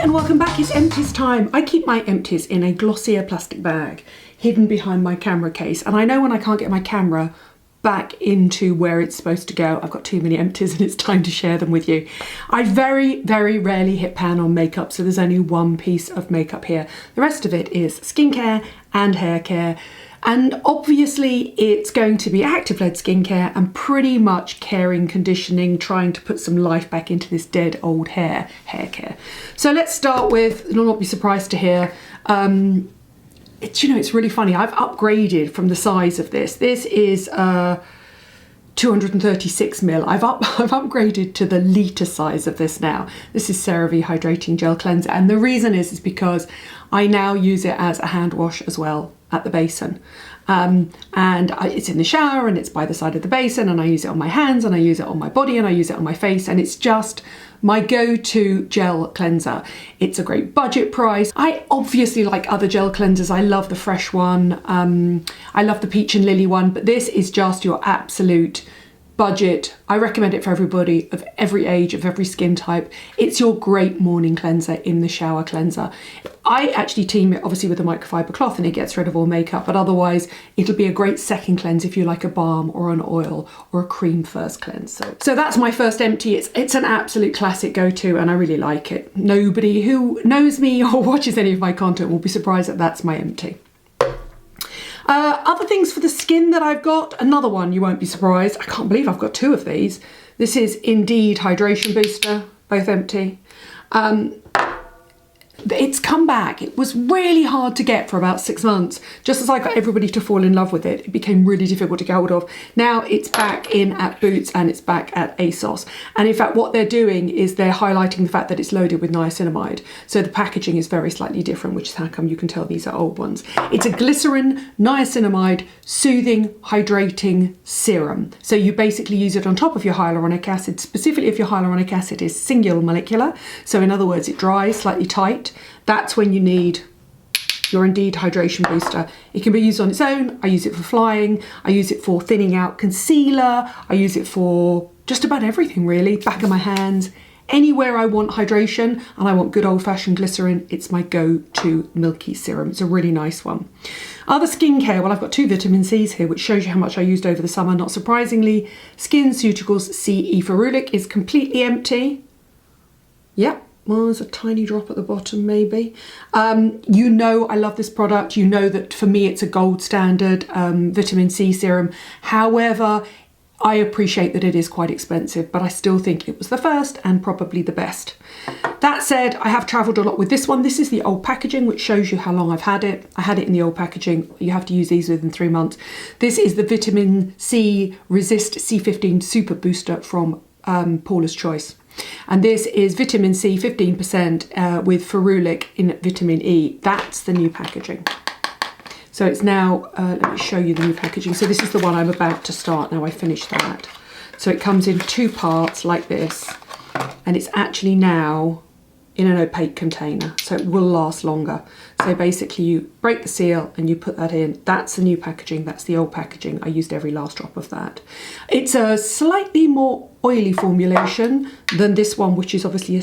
and welcome back. It's Empties time. I keep my Empties in a glossier plastic bag hidden behind my camera case, and I know when I can't get my camera back into where it's supposed to go, I've got too many Empties and it's time to share them with you. I very rarely hit pan on makeup, so there's only one piece of makeup here. The rest of it is skincare and hair care. And obviously it's going to be active-led skincare and pretty much caring, conditioning, trying to put some life back into this dead old hair care. So let's start with, you'll not be surprised to hear, it's really funny. I've upgraded from the size of this. This is 236 ml. I've upgraded to the litre size of this now. This is CeraVe Hydrating Gel Cleanser, and the reason is because I now use it as a hand wash as well at the basin. It's in the shower and it's by the side of the basin, and I use it on my hands and I use it on my body and I use it on my face, and it's just my go-to gel cleanser. It's a great budget price. I obviously like other gel cleansers. I love the Fresh one. I love the Peach and Lily one, but this is just your absolute budget. I recommend it for everybody of every age, of every skin type. It's your great morning cleanser in the shower cleanser. I actually team it obviously with a microfiber cloth and it gets rid of all makeup, but otherwise it'll be a great second cleanse if you like a balm or an oil or a cream first cleanse. So that's my first empty. It's an absolute classic go-to and I really like it. Nobody who knows me or watches any of my content will be surprised that that's my empty. Other things for the skin that I've got, another one you won't be surprised. I can't believe I've got two of these. This is Indeed Hydration Booster, both empty. It's come back. It was really hard to get for about 6 months. Just as I got everybody to fall in love with it, it became really difficult to get hold of. Now it's back in at Boots and it's back at ASOS. And in fact, what they're doing is they're highlighting the fact that it's loaded with niacinamide. So the packaging is very slightly different, which is how come you can tell these are old ones. It's a glycerin, niacinamide, soothing, hydrating serum. So you basically use it on top of your hyaluronic acid, specifically if your hyaluronic acid is single molecular. So in other words, it dries slightly tight. That's when you need your Indeed Hydration Booster. It can be used on its own. I use it for flying. I use it for thinning out concealer. I use it for just about everything really. Back of my hands. Anywhere I want hydration and I want good old-fashioned glycerin, it's my go-to milky serum. It's a really nice one. Other skincare, well, I've got two vitamin C's here, which shows you how much I used over the summer. Not surprisingly, SkinCeuticals CE Ferulic is completely empty. Yep. Well, there's a tiny drop at the bottom maybe. You know I love this product. You know that for me it's a gold standard vitamin C serum. However, I appreciate that it is quite expensive, but I still think it was the first and probably the best. That said, I have travelled a lot with this one. This is the old packaging, which shows you how long I've had it. I had it in the old packaging. You have to use these within 3 months. This is the Vitamin C Resist C15 Super Booster from Paulas Choice. And this is vitamin C 15% with ferulic in vitamin E. That's the new packaging. So it's now, let me show you the new packaging. So this is the one I'm about to start now. I finished that. So it comes in 2 parts like this, and it's actually now in an opaque container, so it will last longer. So basically you break the seal and you put that in. That's the new packaging, that's the old packaging. I used every last drop of that. It's a slightly more oily formulation than this one, which is obviously a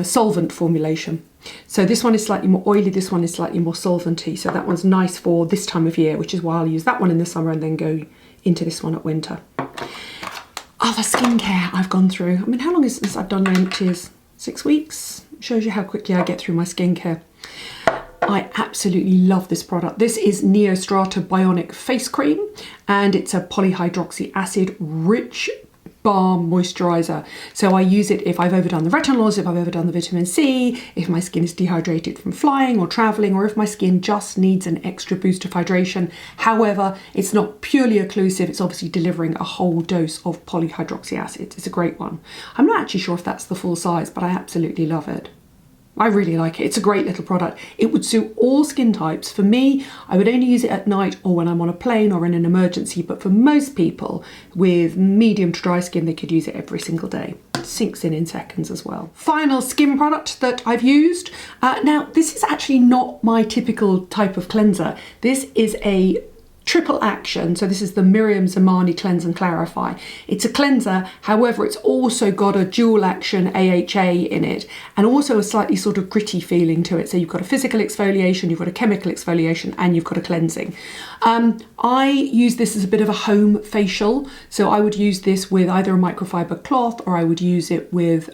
solvent formulation. So this one is slightly more oily, this one is slightly more solventy. So that one's nice for this time of year, which is why I'll use that one in the summer and then go into this one at winter. Other skincare I've gone through. I mean, how long is it since I've done my empties? 6 weeks. Shows you how quickly I get through my skincare. I absolutely love this product. This is NeoStrata Bionic Face Cream, and it's a polyhydroxy acid rich balm moisturizer. So I use it if I've overdone the retinols, if I've overdone the vitamin C, if my skin is dehydrated from flying or traveling, or if my skin just needs an extra boost of hydration. However, it's not purely occlusive. It's obviously delivering a whole dose of polyhydroxy acid. It's a great one. I'm not actually sure if that's the full size, but I absolutely love it. I really like it. It's a great little product. It would suit all skin types. For me, I would only use it at night or when I'm on a plane or in an emergency, but for most people with medium to dry skin, they could use it every single day. It sinks in seconds as well. Final skin product that I've used. Now, this is actually not my typical type of cleanser. This is a triple action. So this is the Miriam Zamani Cleanse and Clarify. It's a cleanser, however, it's also got a dual action AHA in it, and also a slightly sort of gritty feeling to it. So you've got a physical exfoliation, you've got a chemical exfoliation, and you've got a cleansing. I use this as a bit of a home facial. So I would use this with either a microfiber cloth, or I would use it with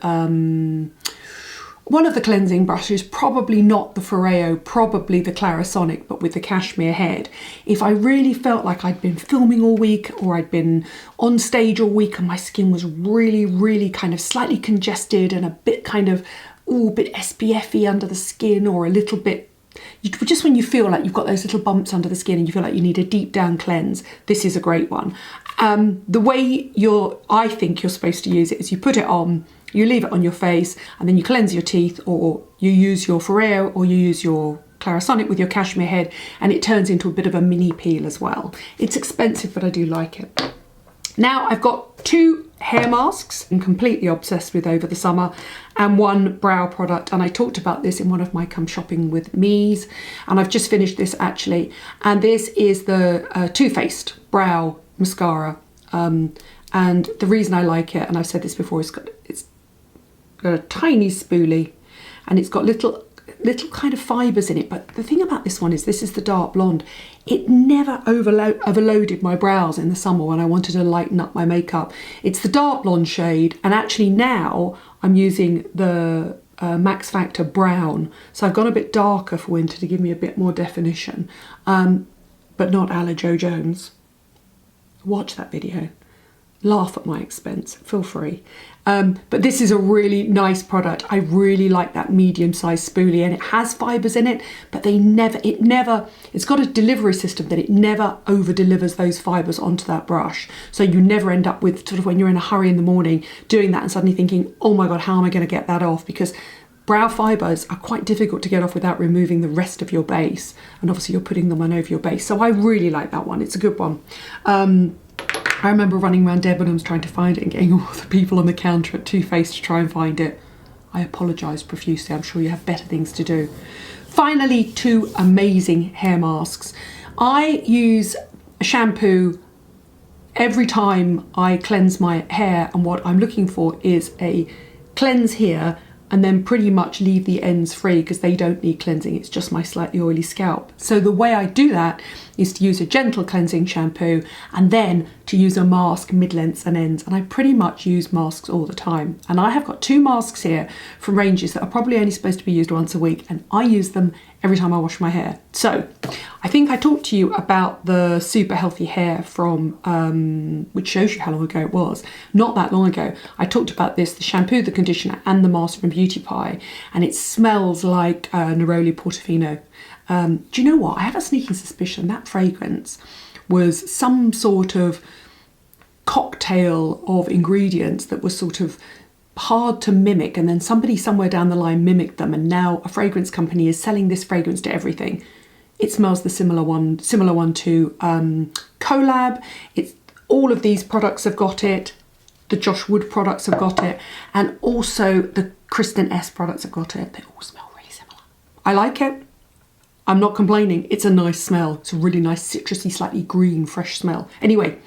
one of the cleansing brushes, probably not the Foreo, probably the Clarisonic, but with the cashmere head. If I really felt like I'd been filming all week, or I'd been on stage all week and my skin was really, really kind of slightly congested and a bit kind of, a bit SPF-y under the skin, or a little bit, just when you feel like you've got those little bumps under the skin and you feel like you need a deep down cleanse, this is a great one. The way I think you're supposed to use it is you put it on, you leave it on your face, and then you cleanse your teeth, or you use your Foreo, or you use your Clarisonic with your cashmere head, and it turns into a bit of a mini peel as well. It's expensive, but I do like it. Now I've got 2 hair masks I'm completely obsessed with over the summer, and 1 brow product, and I talked about this in one of my Come Shopping With Me's, and I've just finished this actually, and this is the Too Faced Brow Mascara, and the reason I like it, and I've said this before, it's got a tiny spoolie, and it's got little kind of fibres in it. But the thing about this one is, this is the dark blonde. It never overloaded my brows in the summer when I wanted to lighten up my makeup. It's the dark blonde shade, and actually now I'm using the Max Factor Brown, so I've gone a bit darker for winter to give me a bit more definition, but not a la Jo Jones. Watch that video. Laugh at my expense, feel free. But this is a really nice product. I really like that medium-sized spoolie, and it has fibres in it, but it's got a delivery system that it never over-delivers those fibres onto that brush. So you never end up with, sort of when you're in a hurry in the morning, doing that and suddenly thinking, oh my God, how am I going to get that off? Because brow fibres are quite difficult to get off without removing the rest of your base. And obviously you're putting them on over your base. So I really like that one. It's a good one. I remember running around Debenhams trying to find it and getting all the people on the counter at Too Faced to try and find it. I apologise profusely. I'm sure you have better things to do. Finally, 2 amazing hair masks. I use a shampoo every time I cleanse my hair, and what I'm looking for is a cleanse here and then pretty much leave the ends free because they don't need cleansing. It's just my slightly oily scalp. So the way I do that is to use a gentle cleansing shampoo and then to use a mask mid-lengths and ends. And I pretty much use masks all the time. And I have got 2 masks here from ranges that are probably only supposed to be used once a week, and I use them every time I wash my hair. So I think I talked to you about the Super Healthy Hair from, which shows you how long ago it was. Not that long ago. I talked about this, the shampoo, the conditioner, and the mask from Beauty Pie, and it smells like Neroli Portofino. Do you know what? I have a sneaking suspicion that fragrance was some sort of cocktail of ingredients that was sort of hard to mimic, and then somebody somewhere down the line mimicked them, and now a fragrance company is selling this fragrance to everything. It smells the similar one to Collab. It's all of these products have got it. The Josh Wood products have got it, and also the Kristen S products have got it. They all smell really similar. I like it. I'm not complaining. It's a nice smell. It's a really nice citrusy, slightly green, fresh smell. Anyway,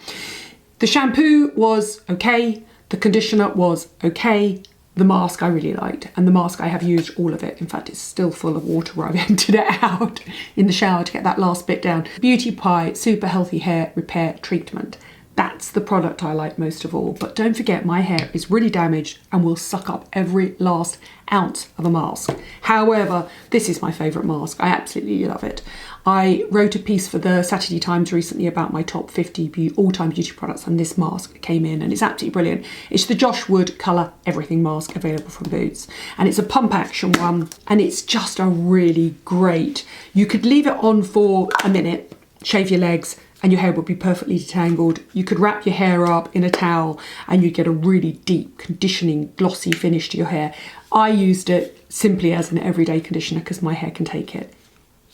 the shampoo was okay. The conditioner was okay. The mask I really liked, and the mask I have used all of it. In fact, it's still full of water where I've emptied it out in the shower to get that last bit down. Beauty Pie Super Healthy Hair Repair Treatment. That's the product I like most of all. But don't forget, my hair is really damaged and will suck up every last ounce of a mask. However, this is my favourite mask. I absolutely love it. I wrote a piece for the Saturday Times recently about my top 50 all-time beauty products, and this mask came in and it's absolutely brilliant. It's the Josh Wood Colour Everything Mask, available from Boots, and it's a pump action one, and it's just a really great. You could leave it on for a minute, shave your legs, and your hair would be perfectly detangled. You could wrap your hair up in a towel and you'd get a really deep, conditioning, glossy finish to your hair. I used it simply as an everyday conditioner because my hair can take it.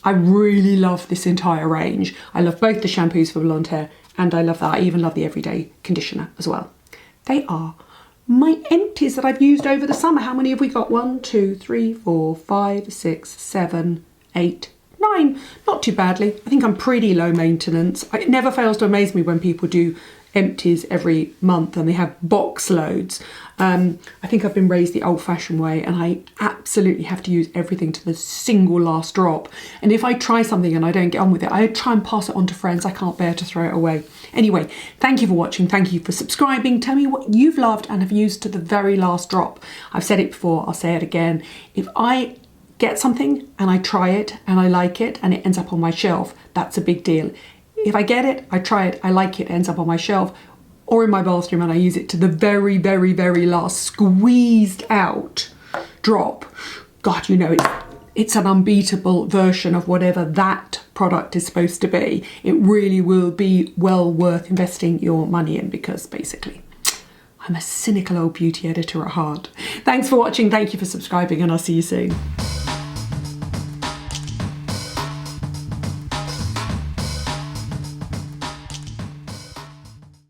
I really love this entire range. I love both the shampoos for blonde hair, and I love that. I even love the everyday conditioner as well. They are my empties that I've used over the summer. How many have we got? 1, 2, 3, 4, 5, 6, 7, 8, 9, not too badly. I think I'm pretty low maintenance. It never fails to amaze me when people do empties every month and they have box loads. I think I've been raised the old-fashioned way, and I absolutely have to use everything to the single last drop. And if I try something and I don't get on with it, I try and pass it on to friends. I can't bear to throw it away. Anyway, thank you for watching. Thank you for subscribing. Tell me what you've loved and have used to the very last drop. I've said it before, I'll say it again. If I get something and I try it and I like it and it ends up on my shelf, that's a big deal. If I get it, I try it, I like it, ends up on my shelf or in my bathroom and I use it to the very, very, very last squeezed out drop, God, you know, it's an unbeatable version of whatever that product is supposed to be. It really will be well worth investing your money in, because basically I'm a cynical old beauty editor at heart. Thanks for watching, thank you for subscribing, and I'll see you soon.